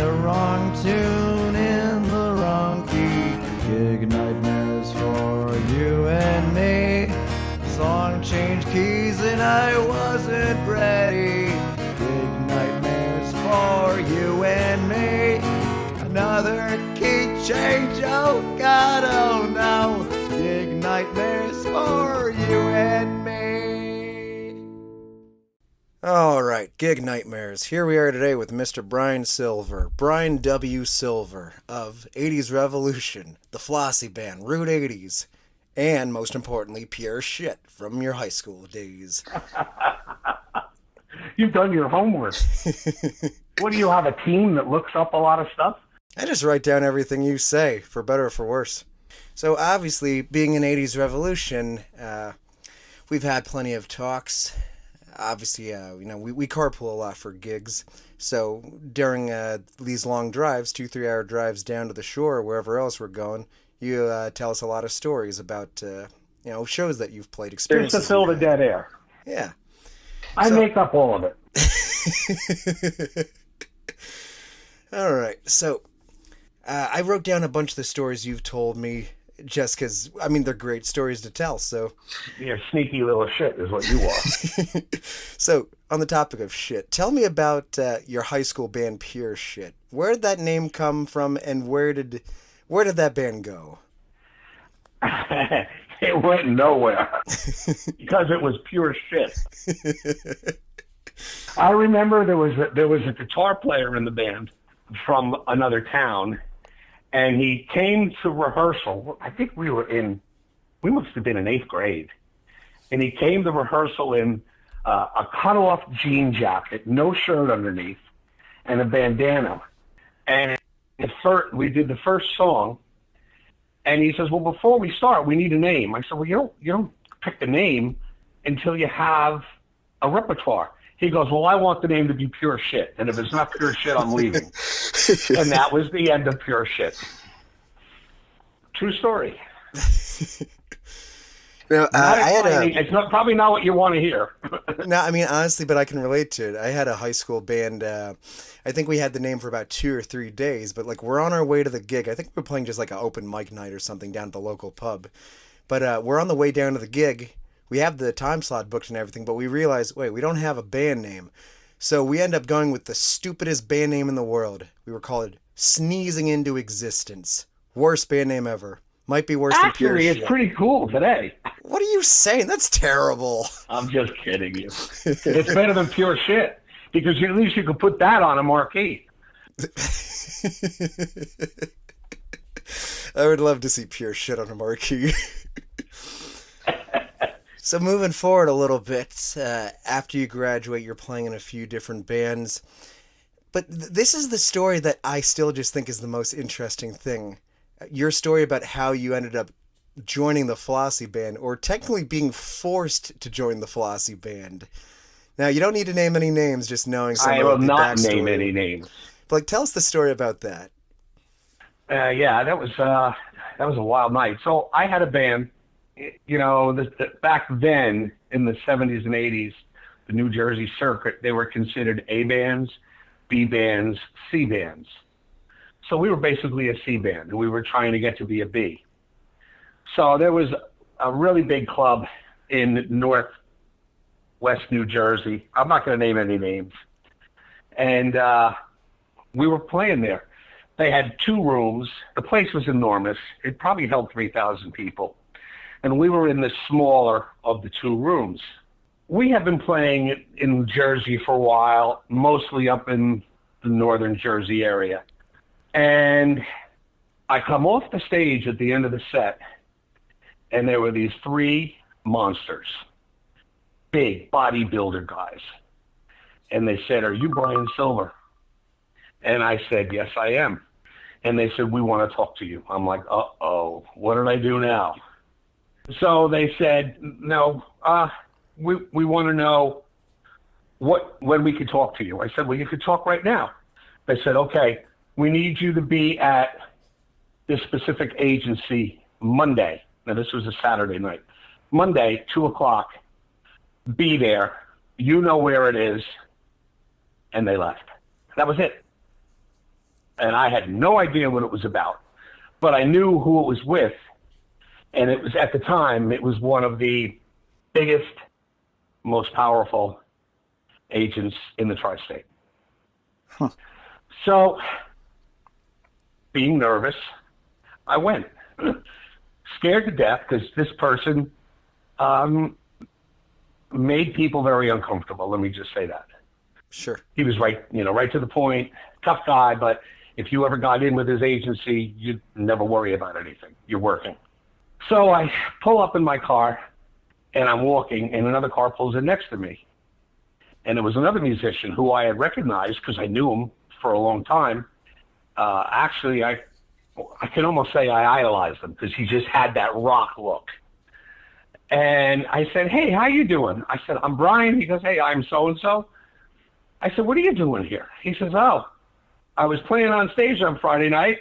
the wrong tune in the wrong key. Gig nightmares for you and me. Song changed keys and I wasn't ready. Gig nightmares for you and me. Another key change, oh God, oh no. Gig nightmares for you and me. All right, Gig Nightmares. Here we are today with Mr. Brian Silver, Brian W. Silver of 80s Revolution, the Flossie Band, Route 80s, and most importantly, Pure Shit from your high school days. You've done your homework. What, do you have a team that looks up a lot of stuff? I just write down everything you say, for better or for worse. So obviously, being an 80s Revolution, we've had plenty of talks. Obviously, we carpool a lot for gigs. So during these long drives, 2-3 hour drives down to the shore or wherever else we're going, you tell us a lot of stories about shows that you've played, experiences. Just to fill the dead air. Yeah. I make up all of it. All right. So I wrote down a bunch of the stories you've told me just because, they're great stories to tell. So You're a sneaky little shit is what you are. So on the topic of shit, tell me about your high school band, Pure Shit. Where did that name come from, and where did that band go? It went nowhere because it was pure shit. I remember there was a guitar player in the band from another town, and he came to rehearsal. I think we must have been in 8th grade, and he came to rehearsal in a cut-off jean jacket, no shirt underneath, and a bandana. And we did the first song, and he says, "Well, before we start, we need a name." I said, "Well, you don't pick the name until you have a repertoire." He goes, "Well, I want the name to be Pure Shit, and if it's not Pure Shit, I'm leaving." And that was the end of Pure Shit. True story. Now, it's probably not what you want to hear. No, honestly, but I can relate to it. I had a high school band. I think we had the name for about 2 or 3 days, but we're on our way to the gig. I think we were playing just like an open mic night or something down at the local pub. But we're on the way down to the gig. We have the time slot booked and everything, but we realize, wait, we don't have a band name. So we end up going with the stupidest band name in the world. We were called Sneezing Into Existence. Worst band name ever. Might be worse than Pure Shit. Actually, it's pretty cool today. What are you saying? That's terrible. I'm just kidding you. It's better than Pure Shit, because at least you could put that on a marquee. I would love to see Pure Shit on a marquee. So moving forward a little bit, after you graduate, you're playing in a few different bands. But this is the story that I still just think is the most interesting thing. Your story about how you ended up joining the Flossie Band, or technically being forced to join the Flossie Band. Now, you don't need to name any names, just knowing some of the backstory. I will not name any names. But tell us the story about that. Yeah, that was a wild night. So I had a band. Back then in the 70s and 80s, the New Jersey circuit, they were considered A bands, B bands, C bands. So we were basically a C band, and we were trying to get to be a B. So there was a really big club in northwest New Jersey. I'm not going to name any names. And we were playing there. They had 2 rooms. The place was enormous. It probably held 3,000 people. And we were in the smaller of the 2 rooms. We have been playing in Jersey for a while, mostly up in the northern Jersey area. And I come off the stage at the end of the set, and there were these 3 monsters, big bodybuilder guys. And they said, "Are you Brian Silver?" And I said, "Yes, I am." And they said, "We want to talk to you." I'm like, uh-oh, what did I do now? So they said, "No, we want to know when we could talk to you." I said, "Well, you could talk right now." They said, "Okay, we need you to be at this specific agency Monday." Now, this was a Saturday night. Monday, 2:00. Be there. You know where it is. And they left. That was it. and I had no idea what it was about, but I knew who it was with, and it was at the time it was one of the biggest, most powerful agents in the tri-state. Huh. So, being nervous, I went, scared to death because this person made people very uncomfortable. Let me just say that. Sure. He was right to the point, tough guy, but if you ever got in with his agency, you'd never worry about anything. You're working. So I pull up in my car, and I'm walking, and another car pulls in next to me. And it was another musician who I had recognized because I knew him for a long time. Actually, I can almost say I idolized him because he just had that rock look. And I said, "Hey, how you doing?" I said, "I'm Brian." He goes, "Hey, I'm so-and-so." I said, "What are you doing here?" He says, "Oh, I was playing on stage on Friday night,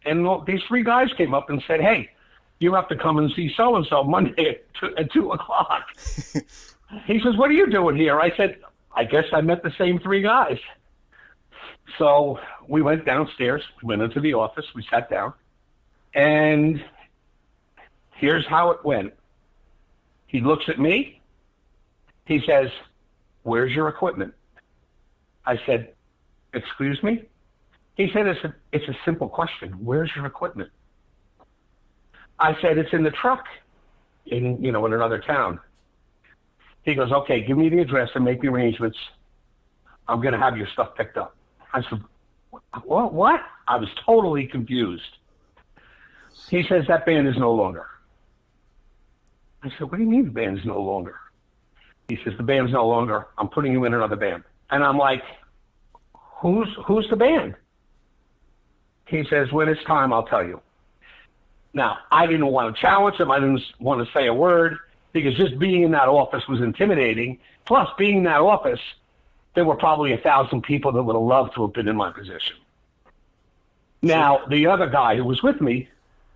and these three guys came up and said, 'Hey, you have to come and see so-and-so Monday at 2 o'clock. He says, "What are you doing here?" I said, "I guess I met the same three guys." So we went downstairs, went into the office, we sat down, and here's how it went. He looks at me. He says, "Where's your equipment?" I said, "Excuse me?" He said, it's a simple question. "Where's your equipment?" I said, "It's in the truck in another town." He goes, "Okay, give me the address and make the arrangements. I'm going to have your stuff picked up." I said, What? I was totally confused. He says, "That band is no longer." I said, "What do you mean the band is no longer?" He says, "The band's no longer. I'm putting you in another band." And I'm like, Who's the band?" He says, "When it's time, I'll tell you." Now, I didn't want to challenge him. I didn't want to say a word because just being in that office was intimidating. Plus, being in that office, there were probably 1,000 people that would have loved to have been in my position. Now, the other guy who was with me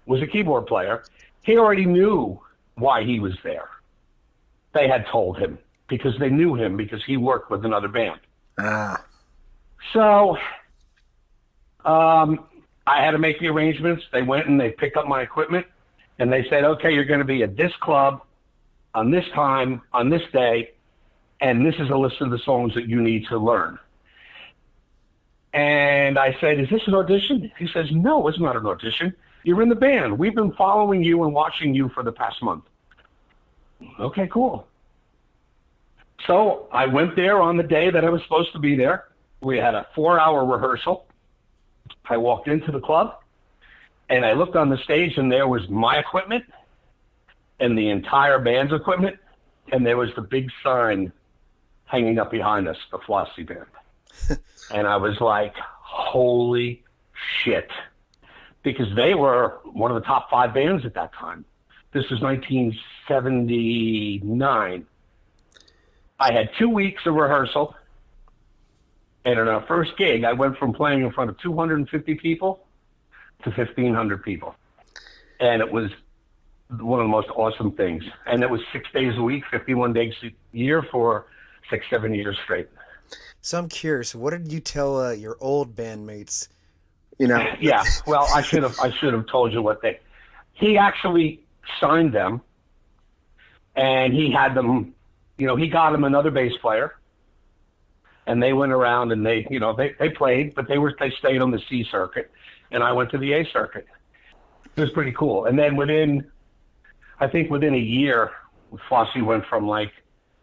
was a keyboard player. He already knew why he was there. They had told him because they knew him because he worked with another band. Ah. So I had to make the arrangements. They went and they picked up my equipment, and they said, "Okay, you're going to be at this club on this time, on this day, and this is a list of the songs that you need to learn." And I said, "Is this an audition?" He says, "No, it's not an audition. You're in the band. We've been following you and watching you for the past month." Okay, cool. So I went there on the day that I was supposed to be there. We had a 4-hour rehearsal. I walked into the club, and I looked on the stage, and there was my equipment and the entire band's equipment, and there was the big sign hanging up behind us, the Flossie Band. And I was like, holy shit. Because they were one of the top 5 bands at that time. This was 1979. I had 2 weeks of rehearsal. And in our first gig, I went from playing in front of 250 people to 1,500 people. And it was one of the most awesome things. And it was 6 days a week, 51 days a year for 6-7 years straight. So I'm curious, what did you tell your old bandmates? Yeah, well, I should have told you what he actually signed them, and he had them, he got them another bass player, and they went around and they played, but they stayed on the C circuit, and I went to the A circuit. It was pretty cool. And then within a year, Flossie went from like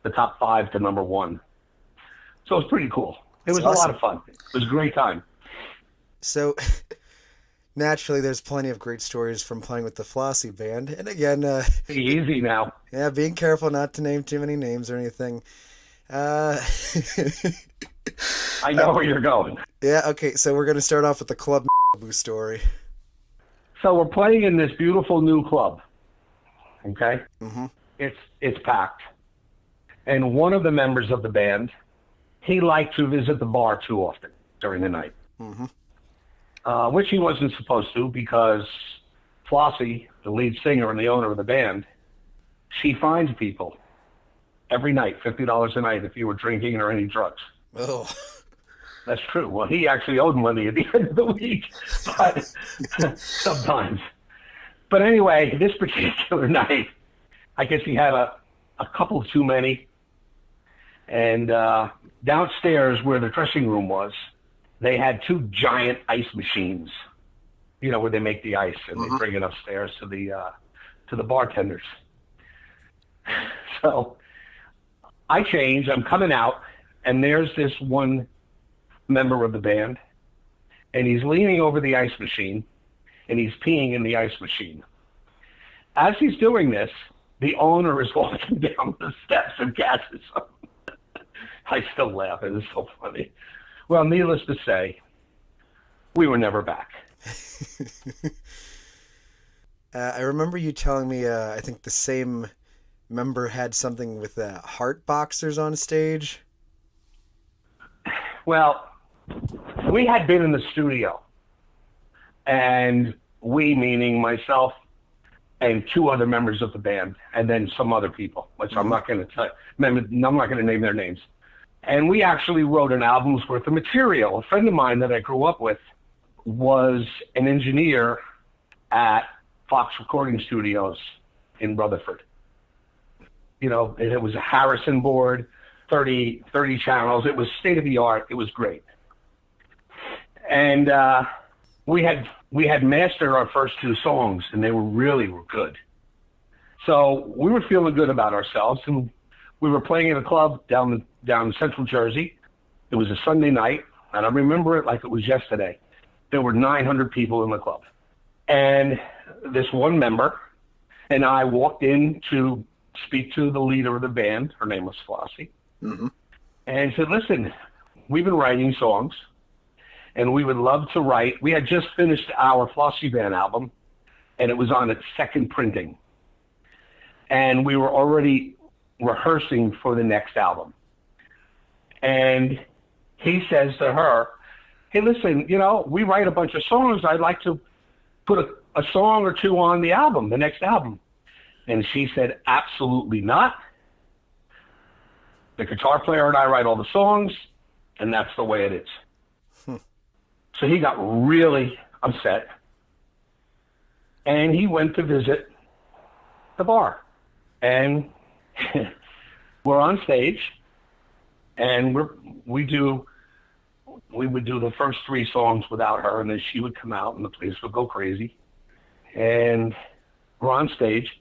the top 5 to number 1. So it was pretty cool. It was awesome. A lot of fun. It was a great time. So naturally, there's plenty of great stories from playing with the Flossie Band. And again, be easy now. Yeah, being careful not to name too many names or anything. I know where you're going. Yeah, okay, so we're going to start off with the Club story. So we're playing in this beautiful new club, okay? Mm-hmm. It's packed. And one of the members of the band, he liked to visit the bar too often during the night, mm-hmm. Which he wasn't supposed to because Flossie, the lead singer and the owner of the band, she finds people every night, $50 a night if you were drinking or any drugs. Oh. That's true. Well, he actually owed money at the end of the week, but sometimes. But anyway, this particular night, I guess he had a couple too many. And downstairs where the dressing room was, they had two giant ice machines, you know, where they make the ice and they bring it upstairs to the bartenders. So I change, I'm coming out, and there's this one member of the band, and he's leaning over the ice machine, and he's peeing in the ice machine. As he's doing this, the owner is walking down the steps and catches him. I still laugh. It is so funny. Well, needless to say, we were never back. I remember you telling me, I think the same member had something with heart boxers on stage. Well, we had been in the studio, and we, meaning myself and two other members of the band, and then some other people, which I'm not going to tell. I'm not going to name their names. And we actually wrote an album's worth of material. A friend of mine that I grew up with was an engineer at Fox Recording Studios in Rutherford. You know, it was a Harrison board, 30 channels. It was state of the art. It was great. And we had mastered our first two songs, and they were really good. So we were feeling good about ourselves, and we were playing in a club down in Central Jersey. It was a Sunday night, and I remember it like it was yesterday. There were 900 people in the club. And this one member and I walked in to speak to the leader of the band. Her name was Flossie. And said, listen, we've been writing songs, and we would love to write. We had just finished our Flossie Band album, and it was on its second printing. And we were already rehearsing for the next album. And he says to her, hey, listen, you know, we write a bunch of songs. I'd like to put a song or two on the album, the next album. And she said, absolutely not. The guitar player and I write all the songs, and that's the way it is. So he got really upset, and he went to visit the bar. And we're on stage, and we would do the first three songs without her, and then she would come out, and the place would go crazy. And we're on stage,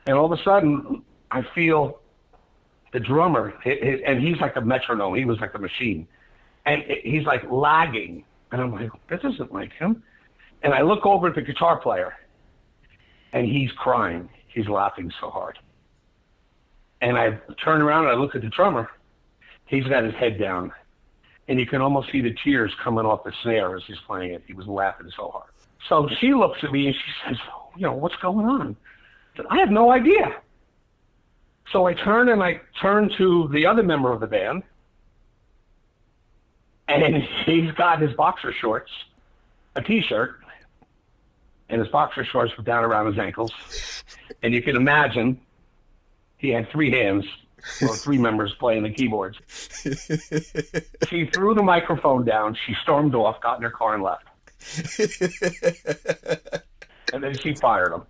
and all of a sudden, I feel the drummer, and he's like a metronome. He was like a machine. And he's like lagging. And I'm like, this isn't like him. And I look over at the guitar player, and he's crying. He's laughing so hard. And I turn around and I look at the drummer. He's got his head down. And you can almost see the tears coming off the snare as he's playing it. He was laughing so hard. So she looks at me and she says, you know, what's going on? I said, I have no idea. So I turn to the other member of the band, and he's got his boxer shorts, a T-shirt, and his boxer shorts were down around his ankles. And you can imagine he had three hands, or three members playing the keyboards. She threw the microphone down, she stormed off, got in her car, and left. And then she fired him.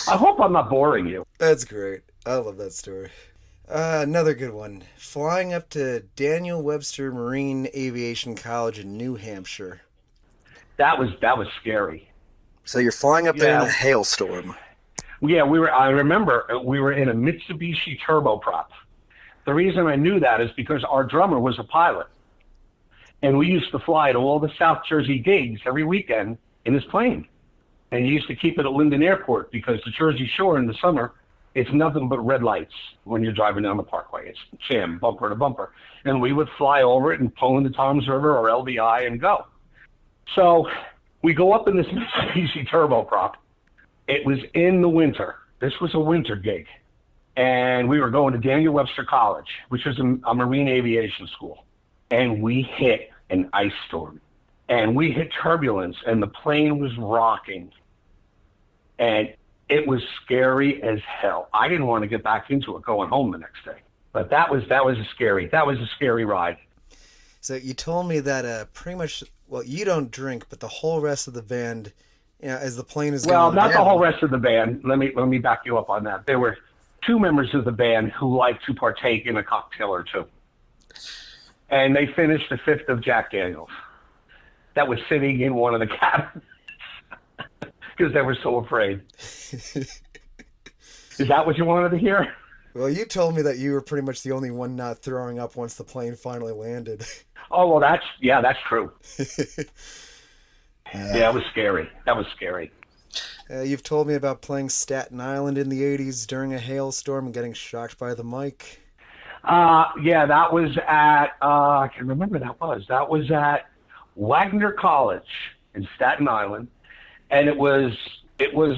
I hope I'm not boring you. That's great. I love that story. Another good one. Flying up to Daniel Webster Marine Aviation College in New Hampshire. That was scary. So you're flying up there in a hailstorm. Yeah, I remember we were in a Mitsubishi turboprop. The reason I knew that is because our drummer was a pilot. And we used to fly to all the South Jersey gigs every weekend in his plane. And you used to keep it at Linden Airport because the Jersey Shore in the summer, it's nothing but red lights when you're driving down the parkway. It's jam, bumper to bumper. And we would fly over it and pull into Tom's River or LBI and go. So we go up in this Mitsubishi turboprop. It was in the winter. This was a winter gig. And we were going to Daniel Webster College, which is a marine aviation school. And we hit an ice storm. And we hit turbulence, and the plane was rocking. And it was scary as hell. I didn't want to get back into it going home the next day. But that was a scary ride. So you told me that pretty much, well, you don't drink, but the whole rest of the band, as the plane is Well, going not the whole down. rest of the band. Let me back you up on that. There were two members of the band who liked to partake in a cocktail or two, and they finished a fifth of Jack Daniels that was sitting in one of the cabins because they were so afraid. Is that what you wanted to hear? Well, you told me that you were pretty much the only one not throwing up once the plane finally landed. Oh well, that's true. Yeah, it was scary. That was scary. You've told me about playing Staten Island in the 80s during a hailstorm and getting shocked by the mic. Yeah, that was at I can remember that was at Wagner College in Staten Island, and it was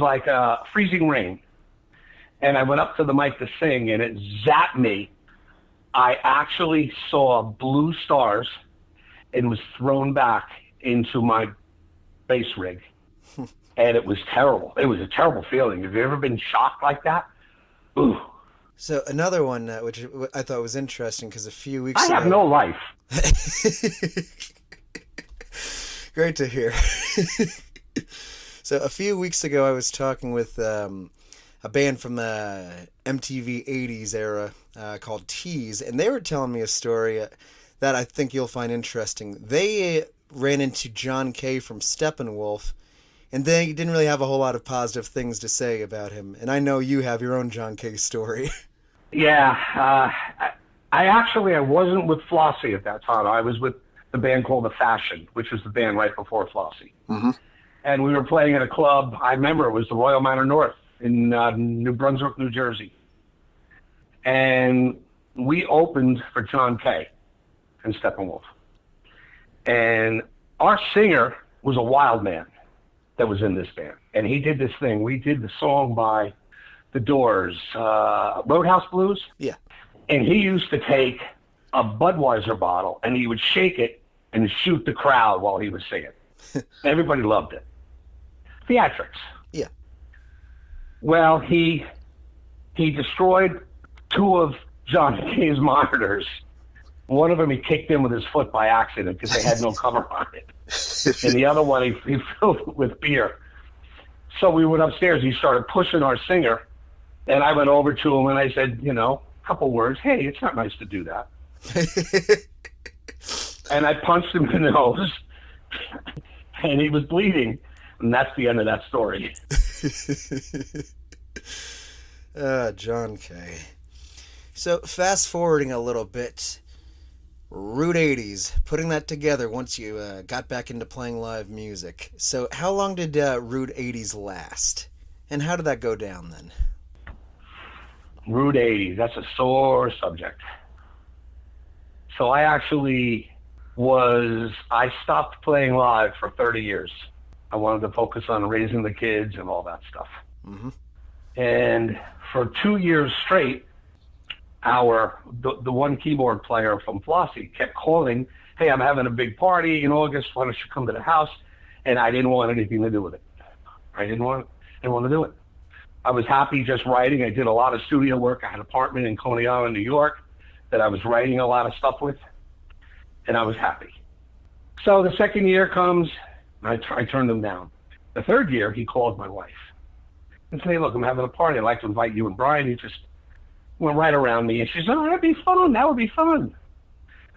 like freezing rain. And I went up to the mic to sing, and it zapped me. I actually saw blue stars and was thrown back into my bass rig. And it was terrible. It was a terrible feeling. Have you ever been shocked like that? Ooh. So another one, which I thought was interesting, because a few weeks I ago... have no life. Great to hear. So a few weeks ago, I was talking with a band from the MTV 80s era called Tease, and they were telling me a story that I think you'll find interesting. They ran into John Kay from Steppenwolf, and they didn't really have a whole lot of positive things to say about him. And I know you have your own John Kay story. Yeah, I wasn't with Flossie at that time. I was with the band called The Fashion, which was the band right before Flossie. Mm-hmm. And we were playing at a club. I remember it was the Royal Manor North in New Brunswick, New Jersey. And we opened for John Kay and Steppenwolf. And our singer was a wild man that was in this band. And he did this thing. We did the song by The Doors, Roadhouse Blues. Yeah. And he used to take a Budweiser bottle and he would shake it and shoot the crowd while he was singing. Everybody loved it. Theatrics. Yeah. Well, he destroyed two of John Kay's monitors. One of them he kicked in with his foot by accident because they had no cover on it. And the other one he filled it with beer. So we went upstairs. He started pushing our singer. And I went over to him and I said, a couple words. Hey, it's not nice to do that. And I punched him in the nose. And he was bleeding. And that's the end of that story. John Kay. So fast forwarding a little bit, Route 80s, putting that together once you got back into playing live music. So how long did Route 80s last? And how did that go down then? Route 80s, that's a sore subject. So I stopped playing live for 30 years. I wanted to focus on raising the kids and all that stuff. Mm-hmm. And for 2 years straight, the one keyboard player from Flossie kept calling, hey, I'm having a big party in August, why don't you come to the house? And I didn't want anything to do with it. I didn't want to do it. I was happy just writing. I did a lot of studio work. I had an apartment in Coney Island, New York, that I was writing a lot of stuff with, and I was happy. So the second year comes, and I turned him down. The third year, he called my wife and said, hey, look, I'm having a party. I'd like to invite you and Brian. He just went right around me, and she said, oh, that'd be fun. That would be fun.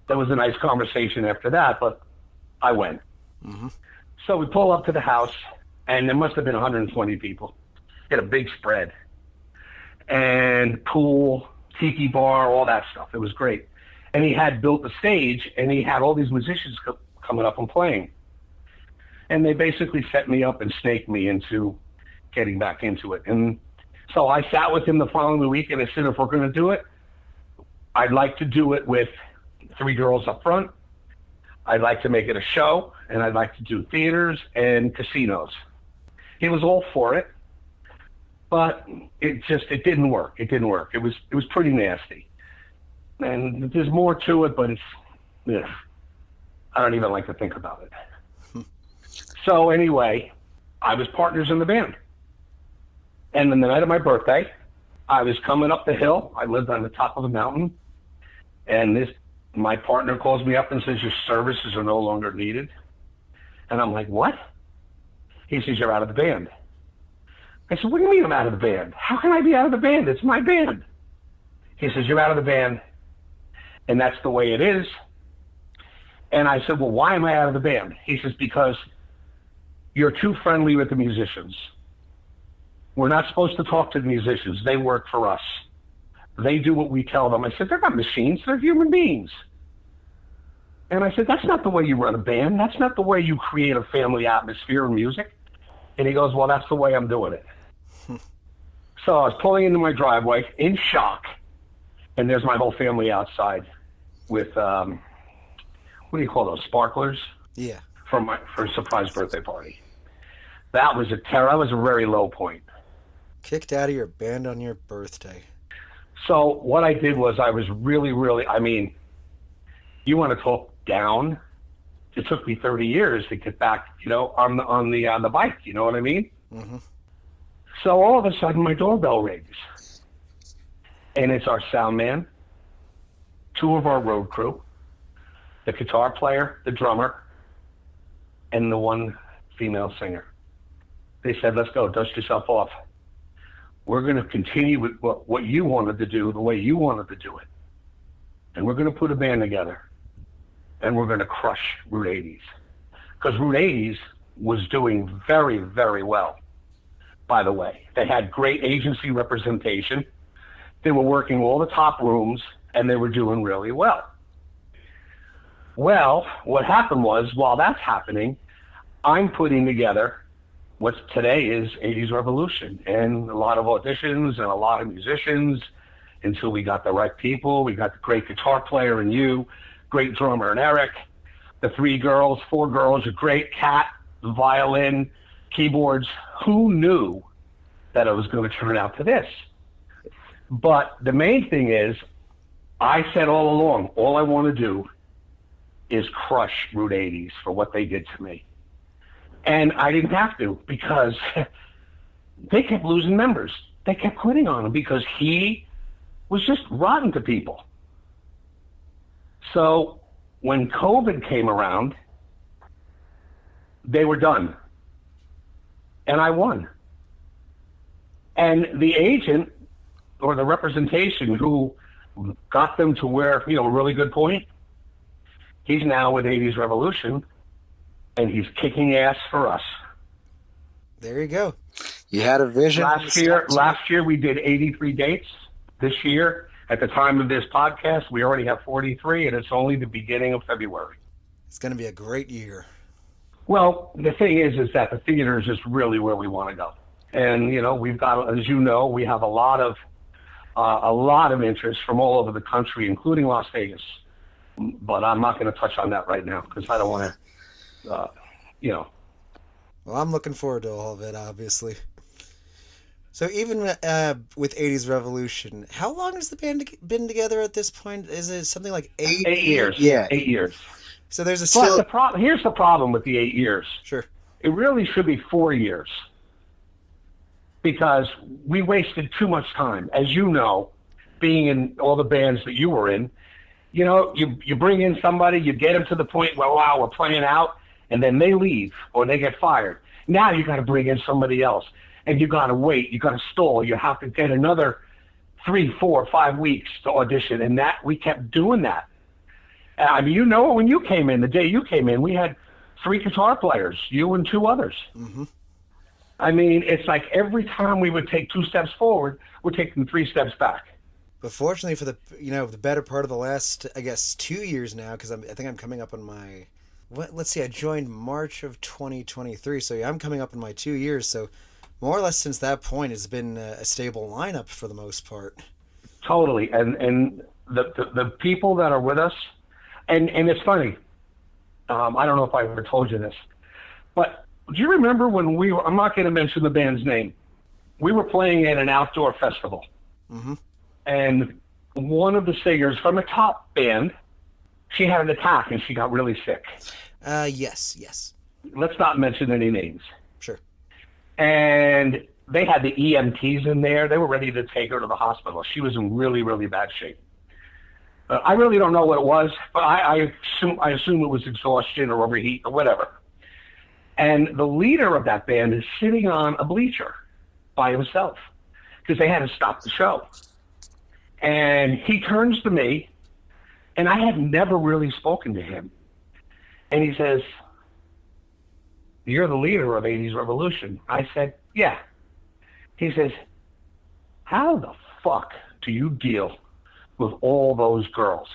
That was a nice conversation after that, but I went. Mm-hmm. So we pull up to the house, and there must have been 120 people. He had a big spread. And pool, tiki bar, all that stuff. It was great. And he had built a stage, and he had all these musicians coming up and playing. And they basically set me up and snaked me into getting back into it. And so I sat with him the following week, and I said, if we're going to do it, I'd like to do it with 3 girls up front. I'd like to make it a show, and I'd like to do theaters and casinos. He was all for it, but it didn't work. It didn't work. It was pretty nasty. And there's more to it, but I don't even like to think about it. So anyway, I was partners in the band. And then the night of my birthday, I was coming up the hill. I lived on the top of a mountain And my partner calls me up and says, your services are no longer needed. And I'm like, what? He says, you're out of the band. I said, what do you mean I'm out of the band? How can I be out of the band? It's my band. He says, you're out of the band, and that's the way it is. And I said, well, why am I out of the band? He says, because you're too friendly with the musicians. We're not supposed to talk to the musicians. They work for us. They do what we tell them. I said, they're not machines. They're human beings. And I said, that's not the way you run a band. That's not the way you create a family atmosphere in music. And he goes, well, that's the way I'm doing it. So I was pulling into my driveway in shock, and there's my whole family outside with, what do you call those, sparklers? Yeah. For a surprise birthday party. That was a very low point. Kicked out of your band on your birthday. So what I did was I was really, I mean, you want to talk down? It took me 30 years to get back, on the bike. You know what I mean? Mm-hmm. So all of a sudden, my doorbell rings, and it's our sound man, 2 of our road crew, the guitar player, the drummer, and the 1 female singer. They said, "Let's go, dust yourself off. We're going to continue with what you wanted to do, the way you wanted to do it, and we're going to put a band together." And we're going to crush Route 80s. Because Route 80s was doing very, very well, by the way. They had great agency representation. They were working all the top rooms, and they were doing really well. Well, what happened was, while that's happening, I'm putting together what today is 80s Revolution, and a lot of auditions and a lot of musicians until we got the right people. We got the great guitar player and you, great drummer and Eric, the 4 girls, a great Cat, violin, keyboards. Who knew that it was going to turn out to this? But the main thing is, I said all along, all I want to do is crush Route 80s for what they did to me. And I didn't have to, because they kept losing members. They kept quitting on him because he was just rotten to people. So when COVID came around, they were done. And I won. And the agent or the representation who got them to where, a really good point, he's now with 80s Revolution, and he's kicking ass for us. There you go. You had a vision. Last year we did 83 dates. This year, at the time of this podcast, we already have 43, and it's only the beginning of February. It's going to be a great year. Well, the thing is that the theater is just really where we want to go. And, we've got, as you know, we have a lot of interest from all over the country, including Las Vegas. But I'm not going to touch on that right now because I don't want to, Well, I'm looking forward to all of it, obviously. So even with 80s Revolution, how long has the band been together at this point? Is it something like 8? 8 years. Yeah. 8 years. So there's still... But here's the problem with the 8 years. Sure. It really should be 4 years. Because we wasted too much time. As you know, being in all the bands that you were in, you bring in somebody, you get them to the point where, wow, we're playing out, and then they leave or they get fired. Now you got to bring in somebody else. And you got to wait, you got to stall, you have to get another 3, 4, 5 weeks to audition. And that we kept doing that. I mean, when you came in, the day you came in, we had 3 guitar players, you and 2 others. Mm-hmm. I mean, it's like every time we would take 2 steps forward, we're taking 3 steps back. But fortunately for the better part of the last, I guess, 2 years now, because I think I'm coming up on my, let's see, I joined March of 2023, so yeah, I'm coming up on my 2 years, so more or less since that point, it's been a stable lineup for the most part. Totally, and the people that are with us, and it's funny, I don't know if I ever told you this, but do you remember when I'm not going to mention the band's name, we were playing at an outdoor festival, mm-hmm. and one of the singers from a top band, she had an attack and she got really sick. Yes. Let's not mention any names. Sure. And they had the EMTs in there. They were ready to take her to the hospital. She was in really, really bad shape. I really don't know what it was, but I assume it was exhaustion or overheat or whatever. And the leader of that band is sitting on a bleacher by himself because they had to stop the show. And he turns to me, and I had never really spoken to him. And he says, "You're the leader of 80s Revolution." I said, "Yeah." He says, "How the fuck do you deal with all those girls?"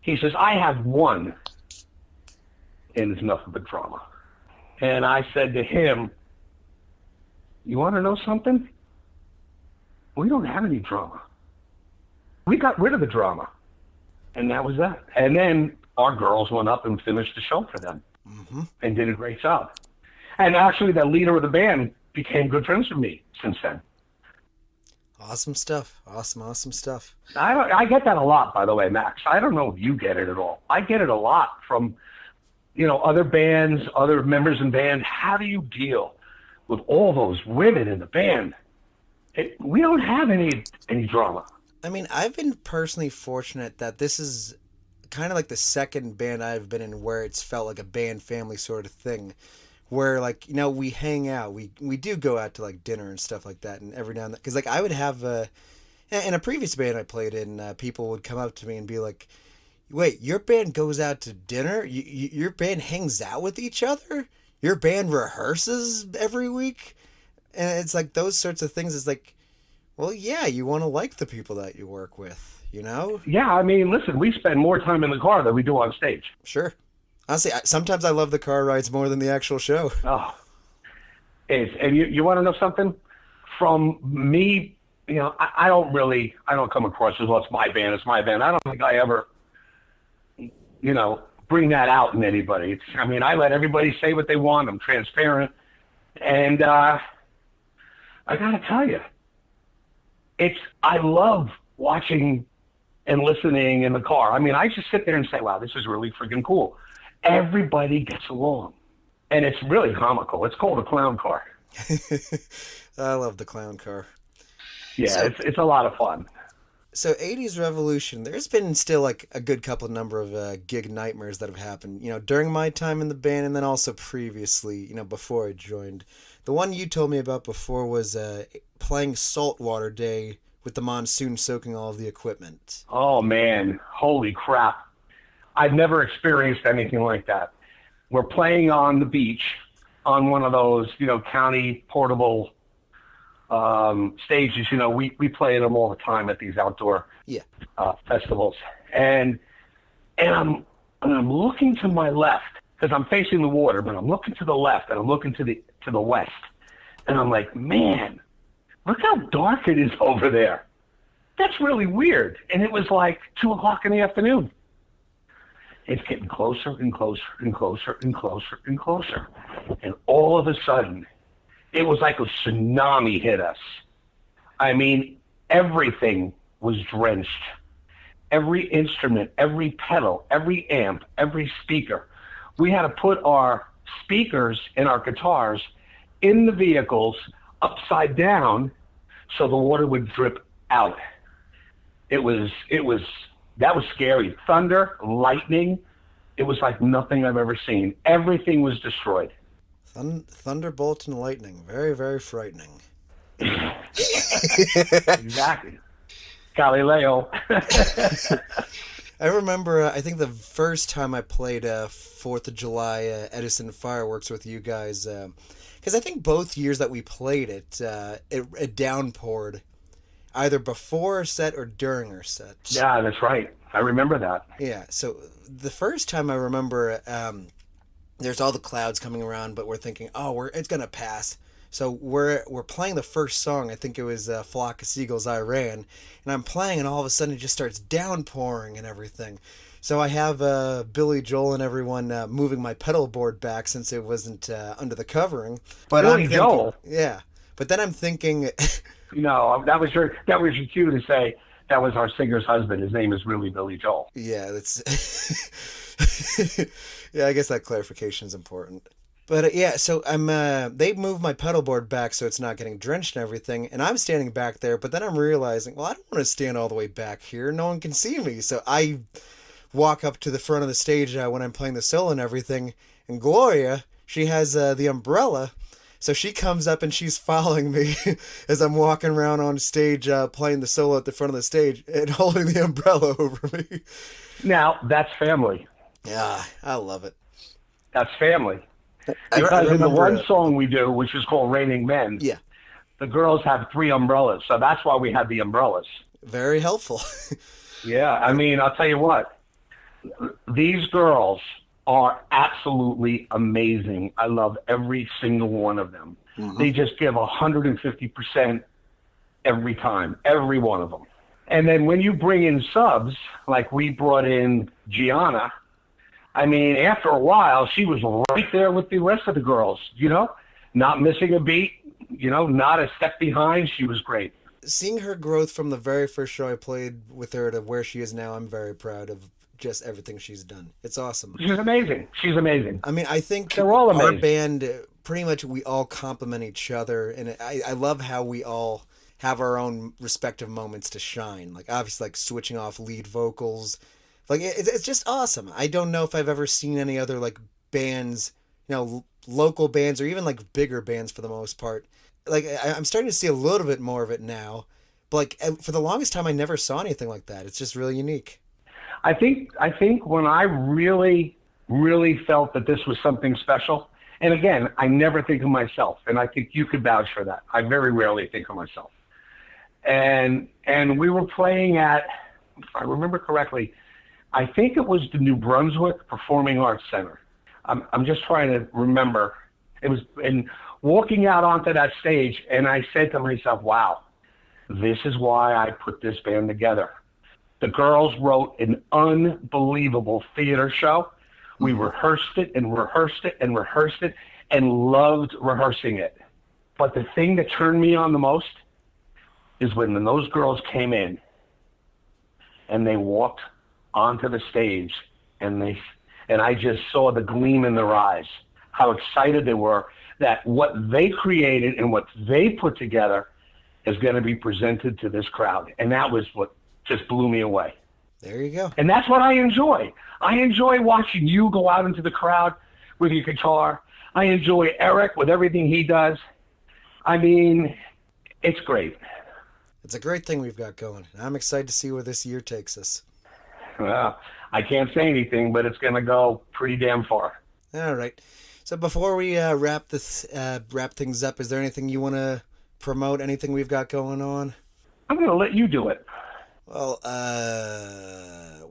He says, "I have one, and it's nothing but drama." And I said to him, "You want to know something? We don't have any drama. We got rid of the drama." And that was that. And then our girls went up and finished the show for them and did a great job. And actually, the leader of the band became good friends with me since then. Awesome stuff. Awesome stuff. I get that a lot, by the way, Max. I don't know if you get it at all. I get it a lot from, other bands, other members in band. How do you deal with all those women in the band? We don't have any drama. I mean, I've been personally fortunate that this is kind of like the second band I've been in where it's felt like a band family sort of thing. Where, like, we hang out. We do go out to, like, dinner and stuff like that. And every now and then. Because, like, I would have... in a previous band I played in, people would come up to me and be like, "Wait, your band goes out to dinner? Your band hangs out with each other? Your band rehearses every week?" And it's like those sorts of things. It's like, well, yeah, you want to like the people that you work with, Yeah, I mean, listen, we spend more time in the car than we do on stage. Sure. Honestly, sometimes I love the car rides more than the actual show. Oh, and you want to know something? From me, I don't come across as, well, it's my band. I don't think I ever, bring that out in anybody. I let everybody say what they want. I'm transparent. And I got to tell you, I love watching and listening in the car. I just sit there and say, wow, this is really freaking cool. Everybody gets along, and it's really comical. It's called a clown car. I love the clown car. Yeah, so, it's a lot of fun. So 80s Revolution, there's been still like a good couple number of gig nightmares that have happened, during my time in the band and then also previously, before I joined. The one you told me about before was playing Saltwater Day with the monsoon soaking all of the equipment. Oh, man. Holy crap. I've never experienced anything like that. We're playing on the beach on one of those, county portable stages. We play them all the time at these outdoor festivals. And I'm looking to my left because I'm facing the water, but I'm looking to the left and I'm looking to the west. And I'm like, man, look how dark it is over there. That's really weird. And it was like 2:00 in the afternoon. It's getting closer and closer and closer and closer and closer. And all of a sudden, it was like a tsunami hit us. Everything was drenched. Every instrument, every pedal, every amp, every speaker. We had to put our speakers and our guitars in the vehicles upside down so the water would drip out. That was scary. Thunder, lightning. It was like nothing I've ever seen. Everything was destroyed. Thunderbolt and lightning. Very, very frightening. Exactly. Galileo. I remember, I think the first time I played 4th of July Edison fireworks with you guys, because I think both years that we played it downpoured. Either before our set or during our set. Yeah, that's right. I remember that. Yeah, so the first time I remember, there's all the clouds coming around, but we're thinking, it's gonna pass. So we're playing the first song. I think it was "Flock of Seagulls I Ran," and I'm playing, and all of a sudden it just starts downpouring and everything. So I have Billy Joel and everyone moving my pedal board back since it wasn't under the covering. But Billy Joel. Yeah, but then I'm thinking. No, that was your cue to say that was our singer's husband. His name is really Billy Joel. Yeah, that's. Yeah, I guess that clarification is important. But yeah, so they moved my pedal board back so it's not getting drenched and everything, and I'm standing back there, but then I'm realizing, well, I don't want to stand all the way back here. No one can see me. So I walk up to the front of the stage when I'm playing the solo and everything, and Gloria, she has the umbrella, so she comes up and she's following me as I'm walking around on stage playing the solo at the front of the stage and holding the umbrella over me. Now, that's family. Yeah, I love it. That's family. Because in the one song we do, which is called Raining Men, yeah, the girls have 3 umbrellas. So that's why we had the umbrellas. Very helpful. Yeah, I mean, I'll tell you what. These girls are absolutely amazing. I love every single one of them. Mm-hmm. They just give 150% every time, every one of them. And then when you bring in subs, like we brought in Gianna, I mean, after a while, she was right there with the rest of the girls, you know, not missing a beat, you know, not a step behind. She was great. Seeing her growth from the very first show I played with her to where she is now, I'm very proud of just everything she's done. It's awesome. She's amazing. She's amazing. I mean, I think they're all amazing. Our band, pretty much we all complement each other, and I love how we all have our own respective moments to shine. Like, obviously, like switching off lead vocals. Like, it's just awesome. I don't know if I've ever seen any other, like, bands, you know, local bands or even, like, bigger bands for the most part. Like, I'm starting to see a little bit more of it now. But, like, for the longest time, I never saw anything like that. It's just really unique. I think when I really, really felt that this was something special, and again, I never think of myself, and I think you could vouch for that. I very rarely think of myself. And we were playing at, if I remember correctly, I think it was the New Brunswick Performing Arts Center. I'm just trying to remember. It was, and walking out onto that stage, and I said to myself, wow, this is why I put this band together. The girls wrote an unbelievable theater show. We rehearsed it and rehearsed it and rehearsed it and loved rehearsing it. But the thing that turned me on the most is when those girls came in and they walked onto the stage and I just saw the gleam in their eyes, how excited they were that what they created and what they put together is going to be presented to this crowd. And that was what just blew me away. There you go. And that's what I enjoy. I enjoy watching you go out into the crowd with your guitar. I enjoy Eric with everything he does. I mean, it's great. It's a great thing we've got going. I'm excited to see where this year takes us. Well, I can't say anything, but it's going to go pretty damn far. All right. So before we wrap things up, is there anything you want to promote? Anything we've got going on? I'm going to let you do it. Well,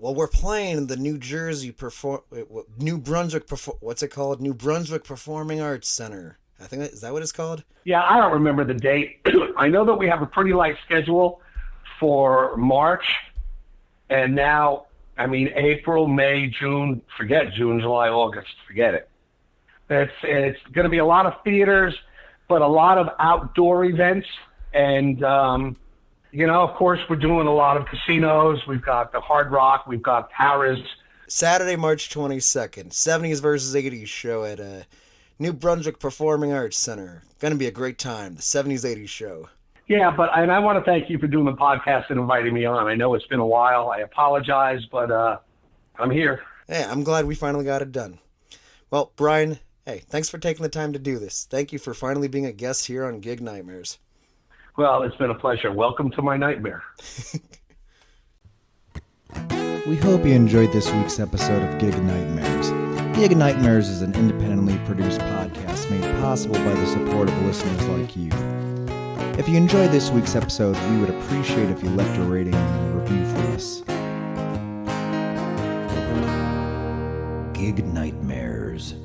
we're playing the New Brunswick Performing Arts Center. I think is that what it's called? Yeah, I don't remember the date. I know that we have a pretty light schedule for March, and now, I mean, April, May, June. Forget June, July, August. Forget it. It's going to be a lot of theaters, but a lot of outdoor events, and you know, of course, we're doing a lot of casinos. We've got the Hard Rock. We've got Paris. Saturday, March 22nd, 70s versus 80s show at New Brunswick Performing Arts Center. Going to be a great time, the 70s, 80s show. Yeah, and I want to thank you for doing the podcast and inviting me on. I know it's been a while. I apologize, but I'm here. Yeah, I'm glad we finally got it done. Well, Brian, hey, thanks for taking the time to do this. Thank you for finally being a guest here on Gig Nightmares. Well, it's been a pleasure. Welcome to my nightmare. We hope you enjoyed this week's episode of Gig Nightmares. Gig Nightmares is an independently produced podcast made possible by the support of listeners like you. If you enjoyed this week's episode, we would appreciate if you left a rating and a review for us. Gig Nightmares.